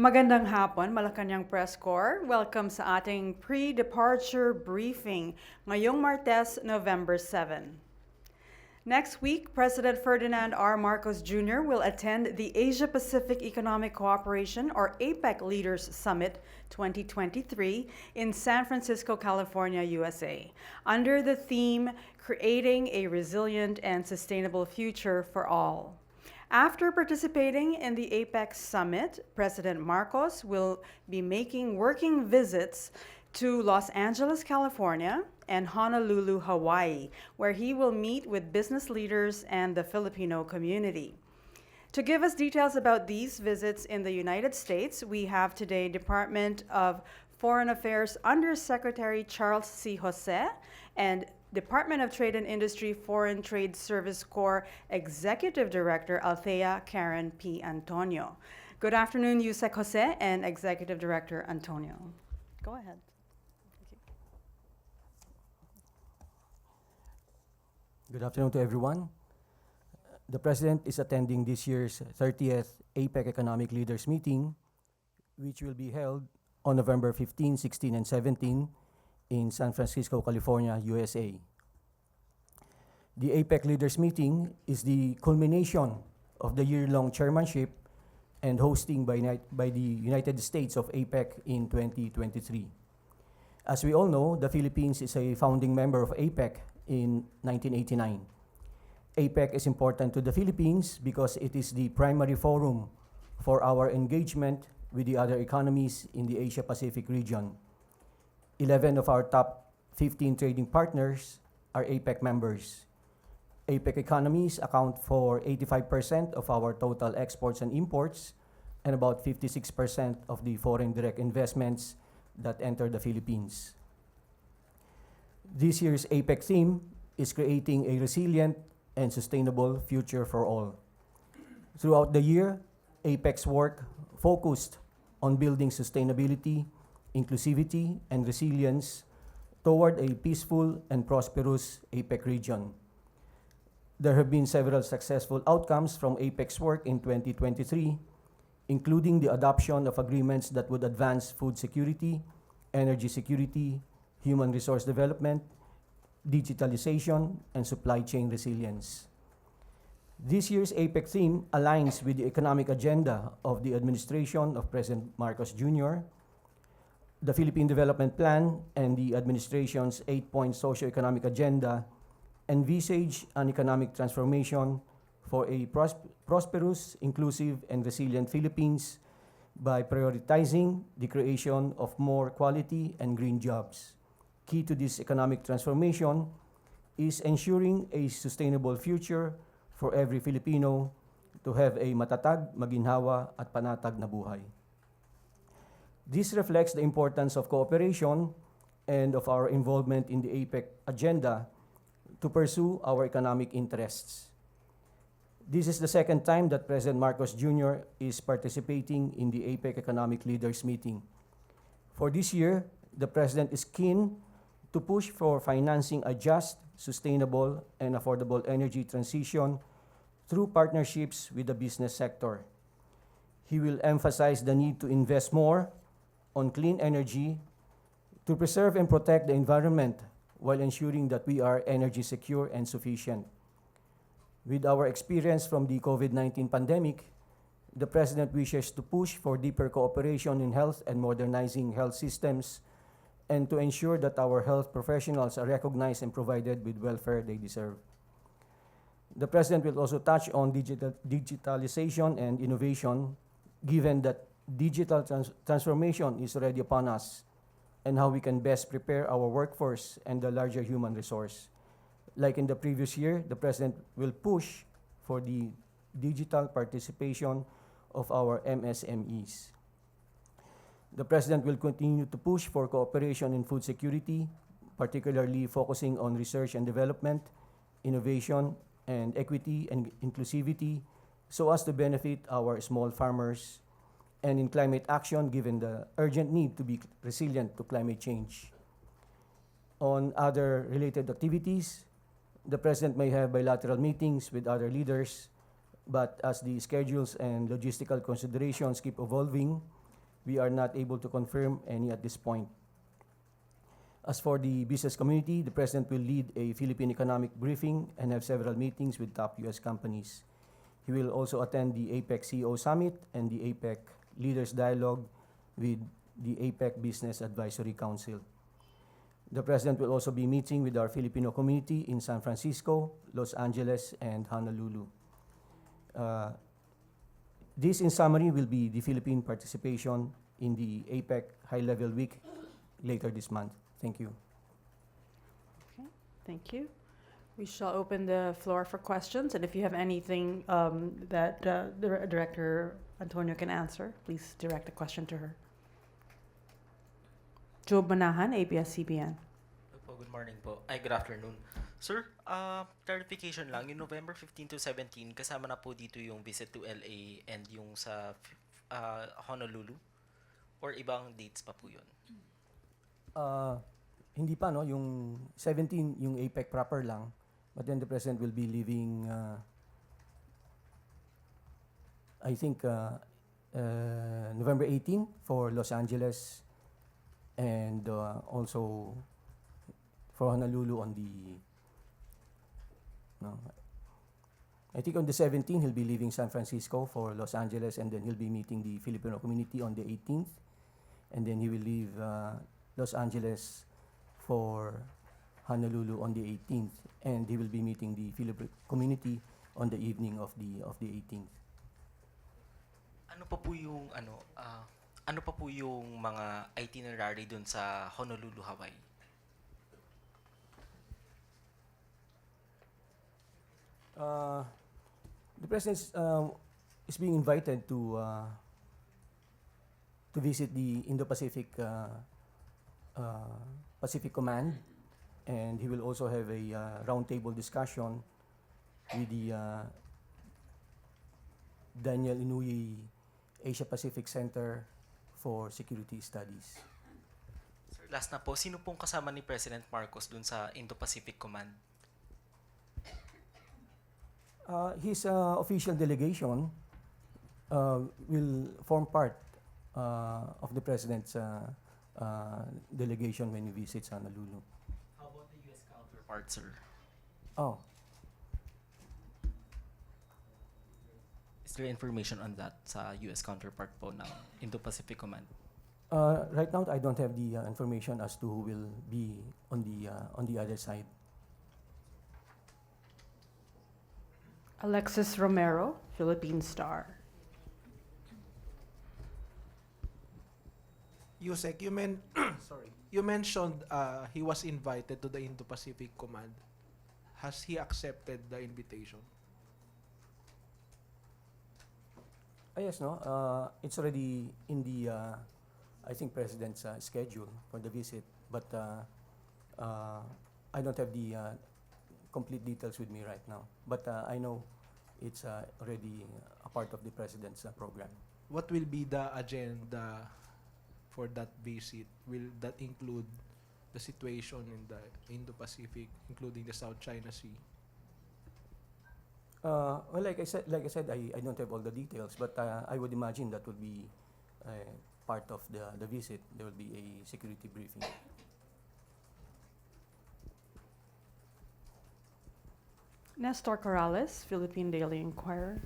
Magandang hapon, Malacañang Press Corps. Welcome sa ating pre-departure briefing ngayong Martes, November 7. Next week, President Ferdinand R. Marcos Jr. will attend the Asia-Pacific Economic Cooperation or APEC Leaders Summit 2023 in San Francisco, California, USA, under the theme, Creating a Resilient and Sustainable Future for All. After participating in the APEC Summit, President Marcos will be making working visits to Los Angeles, California, and Honolulu, Hawaii, where he will meet with business leaders and the Filipino community. To give us details about these visits in the United States, we have today Department of Foreign Affairs Undersecretary Charles C. Jose and Department of Trade and Industry Foreign Trade Service Corps Executive Director Althea Karen P. Antonio. Good afternoon, Yusek Jose and Executive Director Antonio. Go ahead. Good afternoon to everyone. The President is attending this year's 30th APEC Economic Leaders Meeting, which will be held on November 15, 16, and 17 in San Francisco, California, USA. The APEC Leaders Meeting is the culmination of the year-long chairmanship and hosting by the United States of APEC in 2023. As we all know, the Philippines is a founding member of APEC in 1989. APEC is important to the Philippines because it is the primary forum for our engagement with the other economies in the Asia-Pacific region. 11 of our top 15 trading partners are APEC members. APEC economies account for 85% of our total exports and imports and about 56% of the foreign direct investments that enter the Philippines. This year's APEC theme is creating a resilient and sustainable future for all. Throughout the year, APEC's work focused on building sustainability, inclusivity, and resilience toward a peaceful and prosperous APEC region. There have been several successful outcomes from APEC's work in 2023, including the adoption of agreements that would advance food security, energy security, human resource development, digitalization, and supply chain resilience. This year's APEC theme aligns with the economic agenda of the administration of President Marcos Jr., the Philippine Development Plan, and the administration's 8-point socio-economic agenda envisage an economic transformation for a prosperous, inclusive, and resilient Philippines by prioritizing the creation of more quality and green jobs. Key to this economic transformation is ensuring a sustainable future for every Filipino to have a matatag, maginhawa, at panatag na buhay. This reflects the importance of cooperation and of our involvement in the APEC agenda to pursue our economic interests. This is the second time that President Marcos Jr. is participating in the APEC Economic Leaders Meeting. For this year, the President is keen to push for financing a just, sustainable, and affordable energy transition through partnerships with the business sector. He will emphasize the need to invest more on clean energy to preserve and protect the environment while ensuring that we are energy secure and sufficient. With our experience from the COVID-19 pandemic, the President wishes to push for deeper cooperation in health and modernizing health systems and to ensure that our health professionals are recognized and provided with welfare they deserve. The President will also touch on digitalization and innovation, given that digital transformation is already upon us, and how we can best prepare our workforce and the larger human resource. Like in the previous year, the President will push for the digital participation of our MSMEs. The President will continue to push for cooperation in food security, particularly focusing on research and development, innovation, and equity and inclusivity, so as to benefit our small farmers, and in climate action, given the urgent need to be resilient to climate change. On other related activities, the President may have bilateral meetings with other leaders, but as the schedules and logistical considerations keep evolving, we are not able to confirm any at this point. As for the business community, the President will lead a Philippine economic briefing and have several meetings with top U.S. companies. He will also attend the APEC CEO Summit and the APEC Leaders Dialogue with the APEC Business Advisory Council. The President will also be meeting with our Filipino community in San Francisco, Los Angeles, and Honolulu. This, in summary, will be the Philippine participation in the APEC High-Level Week later this month. Thank you. Okay, thank you. We shall open the floor for questions, and if you have anything that Director Antonio can answer, please direct the question to her. Job Manahan, ABS-CBN. Good morning po. Ay, good afternoon. Sir, clarification lang, yung November 15 to 17, kasama na po dito yung visit to LA and yung sa Honolulu? Or ibang dates pa po yun? Hindi pa, no? Yung 17, yung APEC proper lang. But then the President will be leaving, I think, November 18 for Los Angeles and also for Honolulu on the, no, I think on the 17th he'll be leaving San Francisco for Los Angeles, and then he'll be meeting the Filipino community on the 18th, and then he will leave Los Angeles for Honolulu on the 18th, and he will be meeting the Filipino community on the evening of the 18th. Ano pa po yung ano pa po yung mga itinerary dun sa Honolulu, Hawaii? The President is being invited to visit the Indo-Pacific Pacific Command, and he will also have a roundtable discussion with the Daniel Inouye Asia Pacific Center for Security Studies. Sir, last na po, sino pong kasama ni President Marcos dun sa Indo-Pacific Command? His official delegation will form part of the President's delegation when he visits Honolulu. How about the U.S. counterpart, sir? Oh, Is there information on that sa U.S. counterpart po ng Indo-Pacific Command? right now I don't have the information as to who will be on the other side. Alexis Romero, Philippine Star. Yusek, you mentioned he was invited to the Indo-Pacific Command. Has he accepted the invitation? Yes, no. It's already in the, I think, President's schedule for the visit, but I don't have the complete details with me right now. But I know it's already a part of the President's program. What will be the agenda for that visit? Will that include the situation in the Indo-Pacific, including the South China Sea? Well, like I said, I don't have all the details, but I would imagine that would be part of the visit. There will be a security briefing. Nestor Corrales, Philippine Daily Inquirer.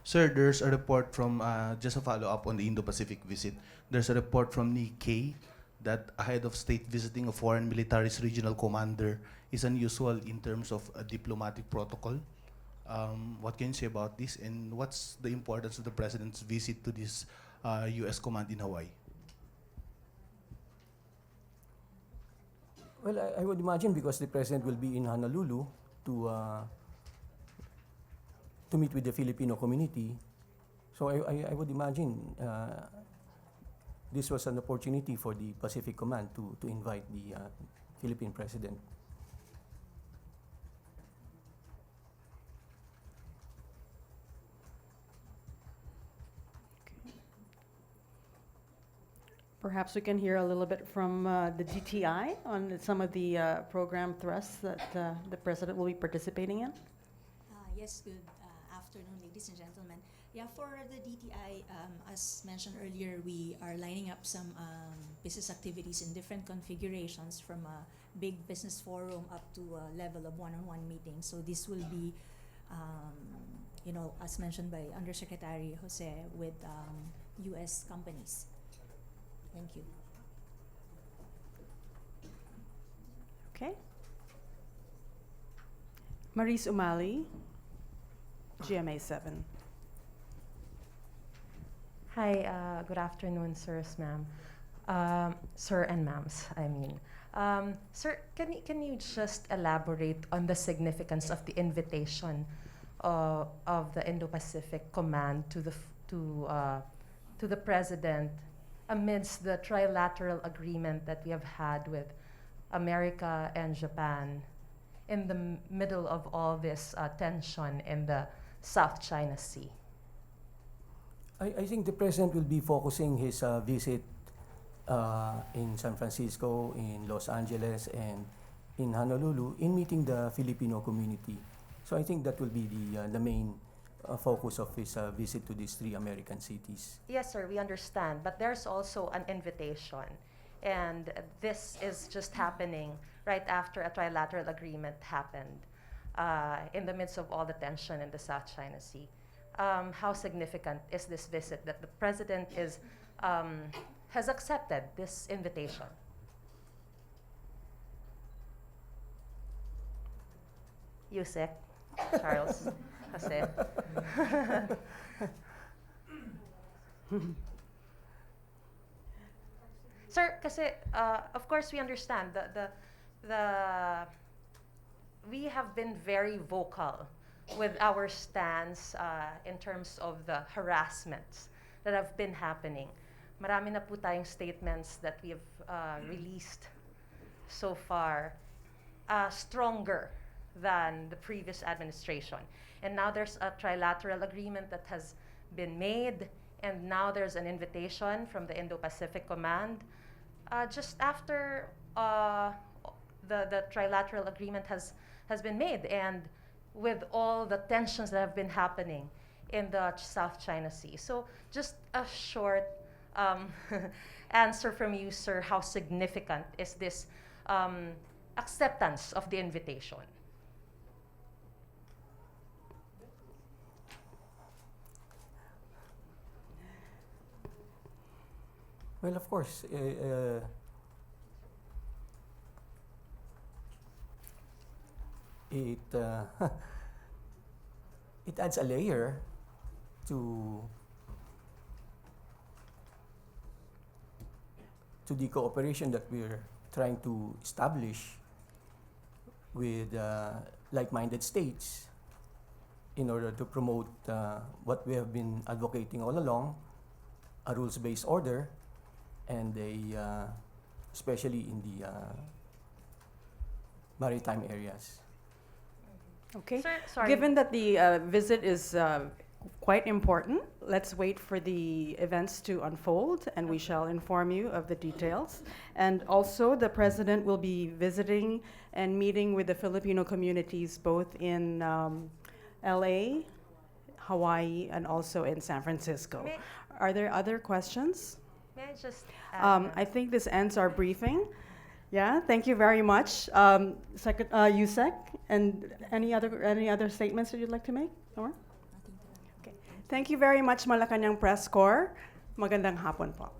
Sir, there's a report from, just a follow-up on the Indo-Pacific visit. There's a report from Nikkei that ahead of state visiting a foreign military's regional commander is unusual in terms of a diplomatic protocol. What can you say about this, and what's the importance of the President's visit to this U.S. command in Hawaii? Well, I would imagine because the President will be in Honolulu to meet with the Filipino community. So I would imagine this was an opportunity for the Pacific Command to invite the Philippine President. Perhaps we can hear a little bit from the DTI on some of the program thrusts that the President will be participating in. Yes, good afternoon, ladies and gentlemen. Yeah, for the DTI, as mentioned earlier, we are lining up some business activities in different configurations from a big business forum up to a level of one-on-one meetings. So this will be, as mentioned by Undersecretary Jose, with U.S. companies. Thank you. Okay. Maurice Umali, GMA 7. Hi, good afternoon, sirs, ma'am. Sir and ma'ams, I mean. Sir, can you just elaborate on the significance of the invitation of the Indo-Pacific Command to the President amidst the trilateral agreement that we have had with America and Japan in the middle of all this tension in the South China Sea? I think the President will be focusing his visit in San Francisco, in Los Angeles, and in Honolulu in meeting the Filipino community. So I think that will be the main focus of his visit to these 3 American cities. Yes, sir, we understand. But there's also an invitation. And this is just happening right after a trilateral agreement happened in the midst of all the tension in the South China Sea. How significant is this visit that the President has accepted this invitation? Yusek, Charles, Jose. Sir, kasi of course we understand we have been very vocal with our stance in terms of the harassments that have been happening. Marami na po tayong statements that we have released so far, stronger than the previous administration. And now there's a trilateral agreement that has been made, and now there's an invitation from the Indo-Pacific Command. Just after the trilateral agreement has been made, and with all the tensions that have been happening in the South China Sea. So just a short answer from you, sir. How significant is this acceptance of the invitation? Well, of course, it it adds a layer to the cooperation that we're trying to establish with like-minded states in order to promote what we have been advocating all along, a rules-based order, and especially in the maritime areas. Okay. Sir, sorry. Given that the visit is quite important, let's wait for the events to unfold, and we shall inform you of the details. And also, the President will be visiting and meeting with the Filipino communities both in LA, Hawaii, and also in San Francisco. Are there other questions? May I just add, I think this ends our briefing. Yeah, thank you very much, Yusek. And any other statements that you'd like to make? Or? Okay. Thank you very much, Malacañang Press Corps. Magandang hapon po.